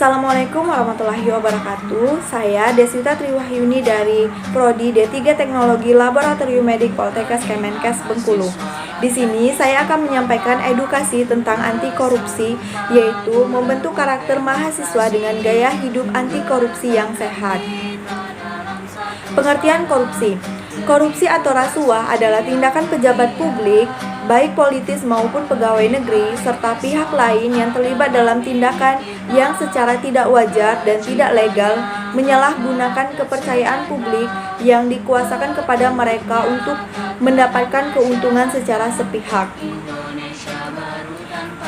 Assalamualaikum warahmatullahi wabarakatuh. Saya Deswita Triwahyuni dari Prodi D3 Teknologi Laboratorium Medik Poltekkes Kemenkes Bengkulu. Di sini saya akan menyampaikan edukasi tentang anti korupsi, yaitu membentuk karakter mahasiswa dengan gaya hidup anti korupsi yang sehat. Pengertian korupsi. Korupsi atau rasuah adalah tindakan pejabat publik, baik politis maupun pegawai negeri, serta pihak lain yang terlibat dalam tindakan yang secara tidak wajar dan tidak legal menyalahgunakan kepercayaan publik yang dikuasakan kepada mereka untuk mendapatkan keuntungan secara sepihak.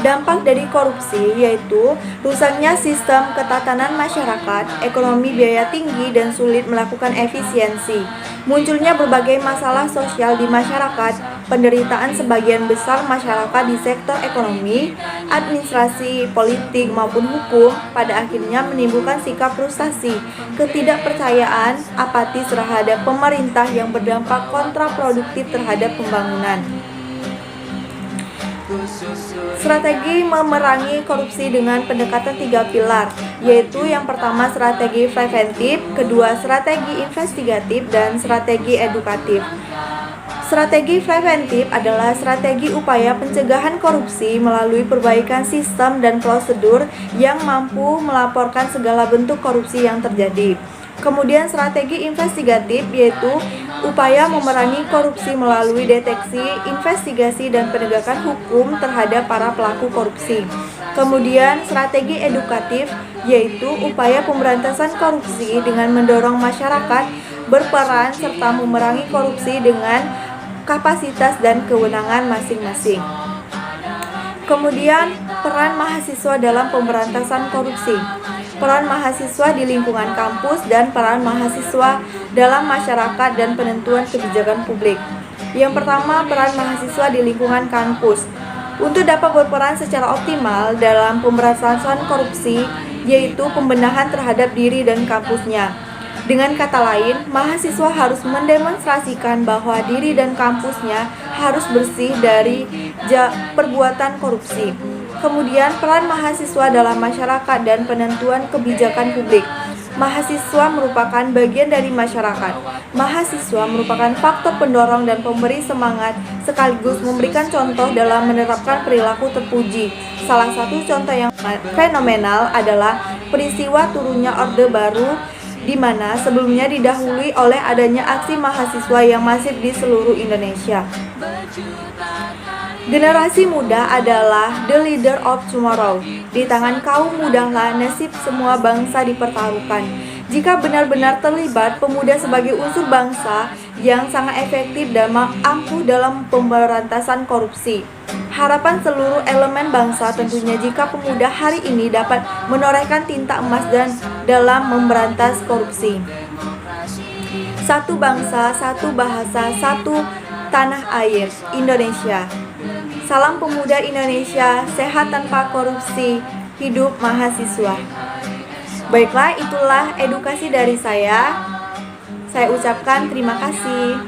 Dampak dari korupsi yaitu rusaknya sistem ketatanan masyarakat, ekonomi biaya tinggi dan sulit melakukan efisiensi, munculnya berbagai masalah sosial di masyarakat, penderitaan sebagian besar masyarakat di sektor ekonomi, administrasi, politik maupun hukum, pada akhirnya menimbulkan sikap frustasi, ketidakpercayaan, apatis terhadap pemerintah yang berdampak kontraproduktif terhadap pembangunan. Strategi memerangi korupsi dengan pendekatan 3 pilar, yaitu yang pertama strategi preventif, kedua strategi investigatif, dan strategi edukatif. Strategi preventif adalah strategi upaya pencegahan korupsi melalui perbaikan sistem dan prosedur yang mampu melaporkan segala bentuk korupsi yang terjadi. Kemudian strategi investigatif yaitu upaya memerangi korupsi melalui deteksi, investigasi, dan penegakan hukum terhadap para pelaku korupsi. Kemudian strategi edukatif yaitu upaya pemberantasan korupsi dengan mendorong masyarakat berperan serta memerangi korupsi dengan kapasitas dan kewenangan masing-masing. Kemudian peran mahasiswa dalam pemberantasan korupsi. Peran mahasiswa di lingkungan kampus dan peran mahasiswa dalam masyarakat dan penentuan kebijakan publik. Yang pertama, peran mahasiswa di lingkungan kampus. Untuk dapat berperan secara optimal dalam pemberantasan korupsi, yaitu pembenahan terhadap diri dan kampusnya. Dengan kata lain, mahasiswa harus mendemonstrasikan bahwa diri dan kampusnya harus bersih dari perbuatan korupsi. Kemudian peran mahasiswa dalam masyarakat dan penentuan kebijakan publik. Mahasiswa merupakan bagian dari masyarakat. Mahasiswa merupakan faktor pendorong dan pemberi semangat sekaligus memberikan contoh dalam menerapkan perilaku terpuji. Salah satu contoh yang fenomenal adalah peristiwa turunnya Orde Baru di mana sebelumnya didahului oleh adanya aksi mahasiswa yang masif di seluruh Indonesia. Generasi muda adalah the leader of tomorrow. Di tangan kaum mudalah nasib semua bangsa dipertaruhkan. Jika benar-benar terlibat, pemuda sebagai unsur bangsa yang sangat efektif dan ampuh dalam pemberantasan korupsi. Harapan seluruh elemen bangsa tentunya jika pemuda hari ini dapat menorehkan tinta emas dan dalam memberantas korupsi. Satu bangsa, satu bahasa, satu tanah air, Indonesia. Salam pemuda Indonesia, sehat tanpa korupsi, hidup mahasiswa. Baiklah, itulah edukasi dari saya. Saya ucapkan terima kasih.